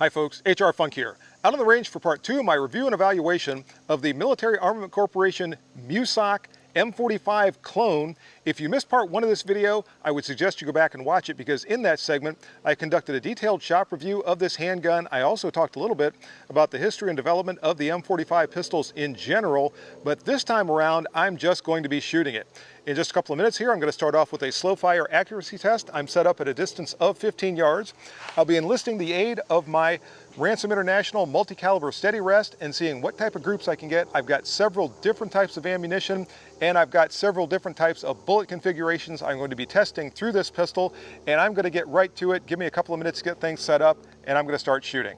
Hi folks, HR Funk here. Out on the range for part 2 of my review and evaluation of the Military Armament Corporation MEUSOC M45 clone. If you missed part 1 of this video, I would suggest you go back and watch it because in that segment I conducted a detailed shop review of this handgun. I also talked a little bit about the history and development of the M45 pistols in general, but this time around I'm just going to be shooting it. In just a couple of minutes here, I'm going to start off with a slow fire accuracy test. I'm set up at a distance of 15 yards. I'll be enlisting the aid of my Ransom International multi-caliber steady rest and seeing what type of groups I can get. I've got several different types of ammunition and I've got several different types of bullet configurations I'm going to be testing through this pistol, and I'm going to get right to it. Give me a couple of minutes to get things set up and I'm going to start shooting.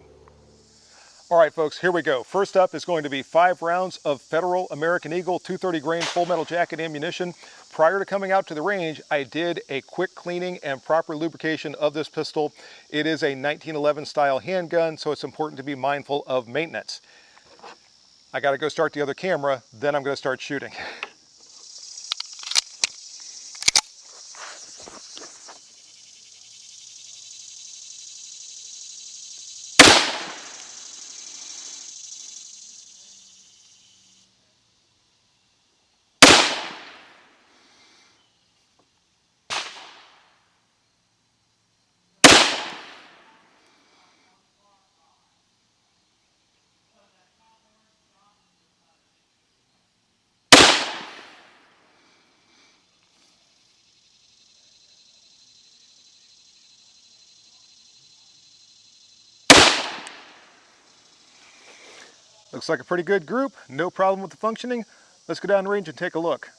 All right, folks, here we go. First up is going to be 5 rounds of Federal American Eagle 230 grain full metal jacket ammunition. Prior to coming out to the range, I did a quick cleaning and proper lubrication of this pistol. It is a 1911 style handgun, so it's important to be mindful of maintenance. I got to go start the other camera, then I'm going to start shooting. Looks like a pretty good group, no problem with the functioning. Let's go down range and take a look.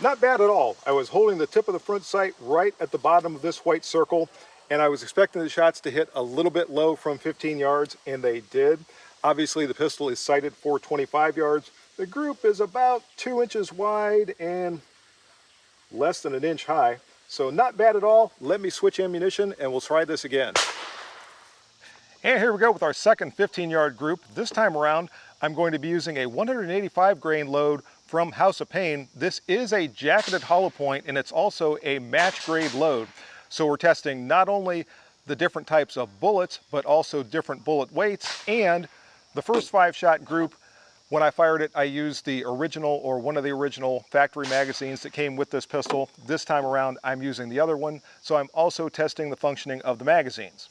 Not bad at all. I was holding the tip of the front sight right at the bottom of this white circle, and I was expecting the shots to hit a little bit low from 15 yards, and they did. Obviously the pistol is sighted for 25 yards. The group is about 2 inches wide and less than an inch high, so not bad at all. Let me switch ammunition and we'll try this again. And here we go with our second 15-yard group. This time around, I'm going to be using a 185 grain load from House of Pain. This is a jacketed hollow point and it's also a match grade load. So we're testing not only the different types of bullets, but also different bullet weights. And the first 5-shot group, when I fired it, I used the original or one of the original factory magazines that came with this pistol. This time around, I'm using the other one. So I'm also testing the functioning of the magazines.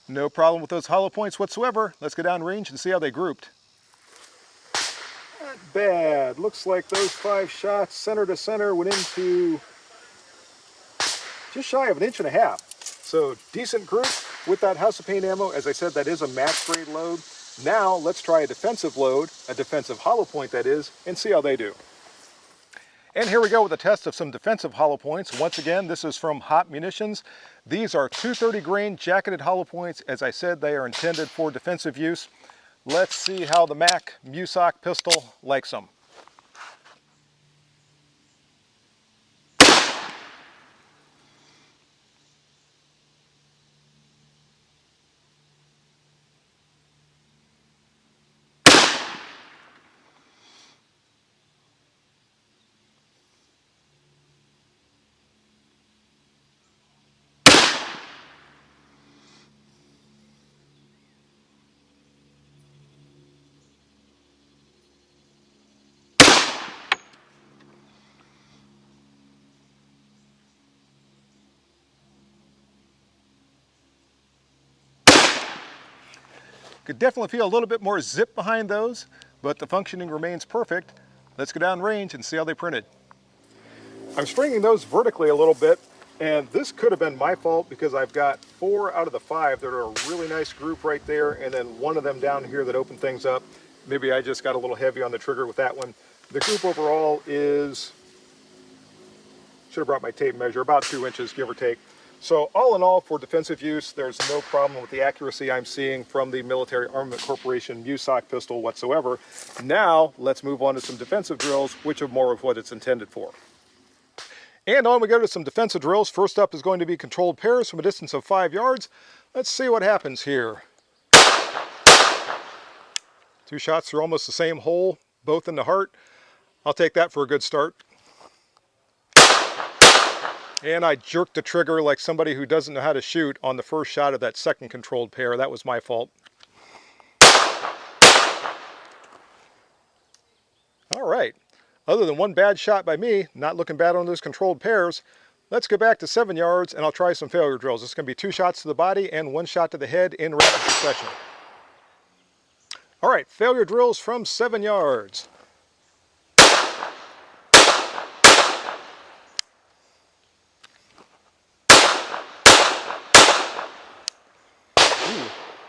No problem with those hollow points whatsoever. Let's go down range and see how they grouped. Not bad. Looks like those 5 shots center to center went into just shy of 1.5 inches. So decent group with that House of Pain ammo. As I said, that is a match grade load. Now let's try a defensive load, a defensive hollow point that is, and see how they do. And here we go with a test of some defensive hollow points. Once again, this is from Hot Munitions. These are 230 grain jacketed hollow points. As I said, they are intended for defensive use. Let's see how the MAC MEUSOC pistol likes them. Could definitely feel a little bit more zip behind those, but the functioning remains perfect. Let's go down range and see how they printed. I'm stringing those vertically a little bit, and this could have been my fault because I've got 4 out of the 5 that are a really nice group right there, and then one of them down here that opened things up. Maybe I just got a little heavy on the trigger with that one. The group overall is Should have brought my tape measure, about 2 inches, give or take. So all in all, for defensive use, there's no problem with the accuracy I'm seeing from the Military Armament Corporation MEUSOC pistol whatsoever. Now, let's move on to some defensive drills, which are more of what it's intended for. And on we go to some defensive drills. First up is going to be controlled pairs from a distance of 5 yards. Let's see what happens here. 2 shots through almost the same hole, both in the heart. I'll take that for a good start. And I jerked the trigger like somebody who doesn't know how to shoot on the first shot of that second controlled pair. That was my fault. All right. Other than one bad shot by me, not looking bad on those controlled pairs, let's go back to 7 yards and I'll try some failure drills. This is going to be 2 shots to the body and 1 shot to the head in rapid succession. All right, failure drills from 7 yards.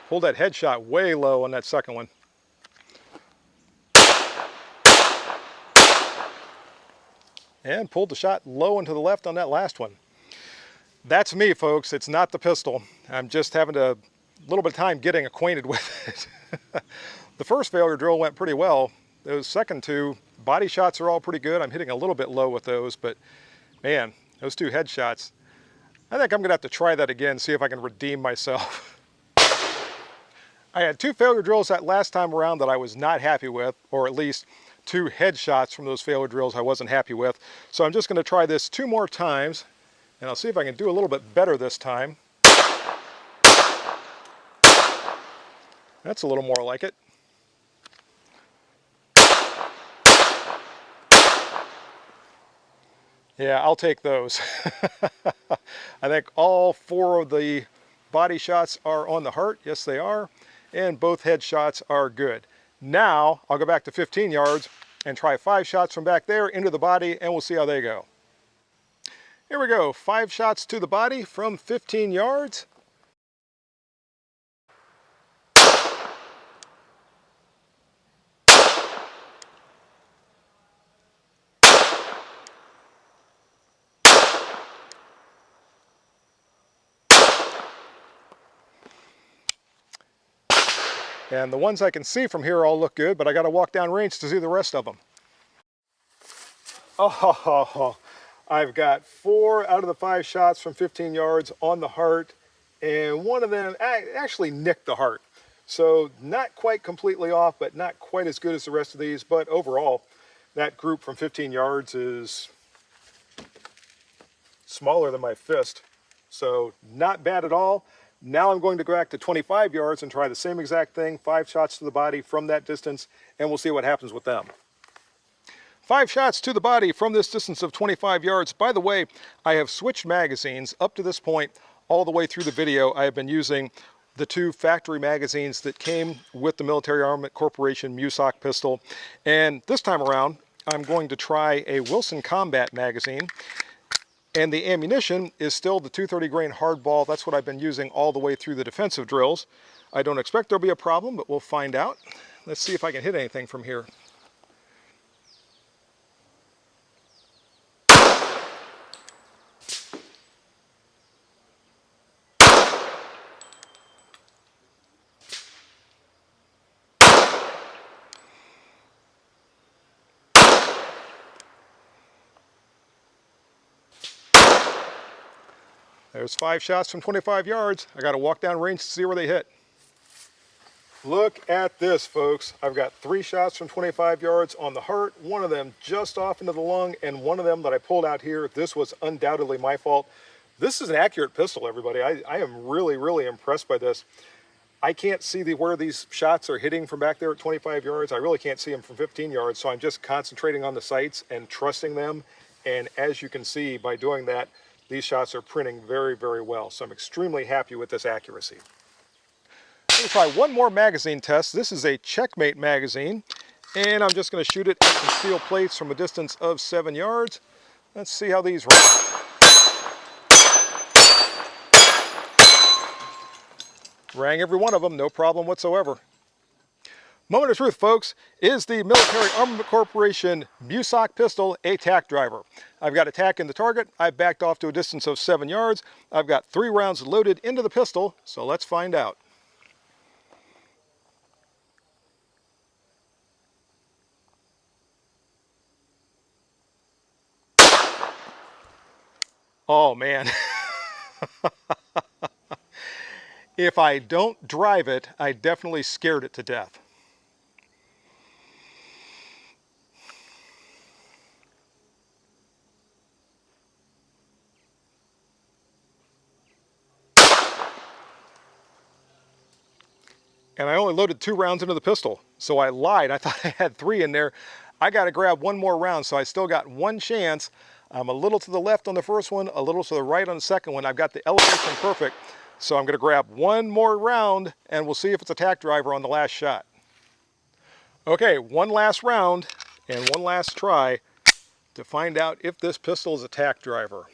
Pulled that headshot way low on that second one. And pulled the shot low and to the left on that last one. That's me, folks. It's not the pistol. I'm just having a little bit of time getting acquainted with it. The first failure drill went pretty well. Those second 2 body shots are all pretty good. I'm hitting a little bit low with those, but man, those 2 headshots, I think I'm gonna have to try that again, see if I can redeem myself. I had 2 failure drills that last time around that I was not happy with, or at least 2 headshots from those failure drills I wasn't happy with. So I'm just going to try this 2 more times, and I'll see if I can do a little bit better this time. That's a little more like it. Yeah, I'll take those. I think all 4 of the body shots are on the heart. Yes, they are. And both head shots are good. Now I'll go back to 15 yards and try 5 shots from back there into the body, and we'll see how they go. Here we go, 5 shots to the body from 15 yards. And the ones I can see from here all look good, but I got to walk down range to see the rest of them. Oh, I've got 4 out of the 5 shots from 15 yards on the heart, and one of them actually nicked the heart. So not quite completely off, but not quite as good as the rest of these. But overall, that group from 15 yards is smaller than my fist. So not bad at all. Now I'm going to go back to 25 yards and try the same exact thing, 5 shots to the body from that distance, and we'll see what happens with them. 5 shots to the body from this distance of 25 yards. By the way, I have switched magazines up to this point. All the way through the video, I have been using the 2 factory magazines that came with the Military Armament Corporation MEUSOC pistol. And this time around, I'm going to try a Wilson Combat magazine. And the ammunition is still the 230 grain hardball. That's what I've been using all the way through the defensive drills. I don't expect there'll be a problem, but we'll find out. Let's see if I can hit anything from here. There's 5 shots from 25 yards. I got to walk down range to see where they hit. Look at this, folks. I've got 3 shots from 25 yards on the heart, one of them just off into the lung, and one of them that I pulled out here. This was undoubtedly my fault. This is an accurate pistol, everybody. I am really, really impressed by this. I can't see where these shots are hitting from back there at 25 yards. I really can't see them from 15 yards, so I'm just concentrating on the sights and trusting them. And as you can see, by doing that, these shots are printing very, very well. So I'm extremely happy with this accuracy. Let me try one more magazine test. This is a Checkmate magazine, and I'm just going to shoot it at some steel plates from a distance of 7 yards. Let's see how these run. Rang every one of them, no problem whatsoever. Moment of truth, folks. Is the Military Armament Corporation MEUSOC pistol a tack driver? I've got a tack in the target. I've backed off to a distance of 7 yards. I've got 3 rounds loaded into the pistol, so let's find out. Oh man. If I don't drive it, I definitely scared it to death. And I only loaded 2 rounds into the pistol, so I lied. I thought I had 3 in there. I got to grab 1 more round, so I still got 1 chance. I'm a little to the left on the first one, a little to the right on the second one. I've got the elevation perfect, so I'm going to grab 1 more round, and we'll see if it's a tack driver on the last shot. Okay, 1 last round and 1 last try to find out if this pistol is a tack driver.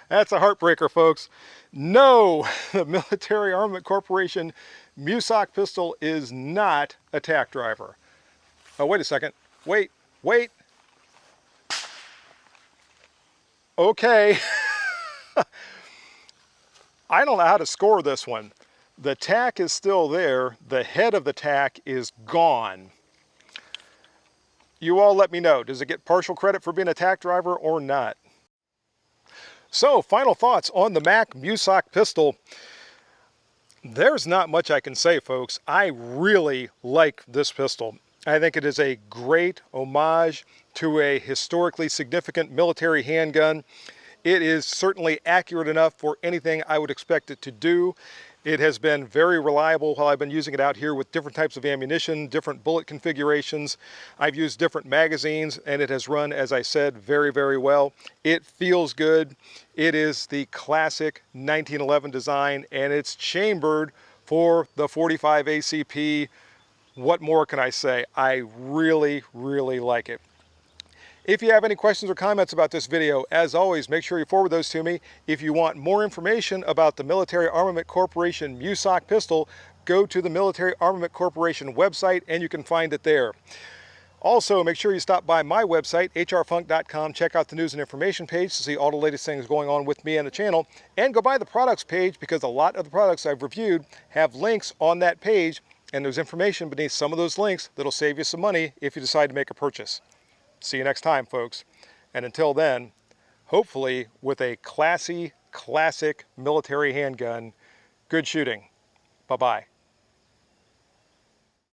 That's a heartbreaker, folks. No, the Military Armament Corporation MEUSOC pistol is not a tack driver. Oh, wait a second. Wait. Okay. I don't know how to score this one. The tack is still there. The head of the tack is gone. You all let me know. Does it get partial credit for being a tack driver or not? So, final thoughts on the Mac MEUSOC pistol. There's not much I can say, folks. I really like this pistol. I think it is a great homage to a historically significant military handgun. It is certainly accurate enough for anything I would expect it to do. It has been very reliable while I've been using it out here with different types of ammunition, different bullet configurations. I've used different magazines, and it has run, as I said, very, very well. It feels good. It is the classic 1911 design, and it's chambered for the 45 ACP. What more can I say? I really, really like it. If you have any questions or comments about this video, as always, make sure you forward those to me. If you want more information about the Military Armament Corporation MEUSOC pistol, go to the Military Armament Corporation website and you can find it there. Also, make sure you stop by my website, hrfunk.com, check out the news and information page to see all the latest things going on with me and the channel, and go by the products page because a lot of the products I've reviewed have links on that page, and there's information beneath some of those links that'll save you some money if you decide to make a purchase. See you next time, folks. And until then, hopefully with a classy, classic military handgun, good shooting. Bye-bye.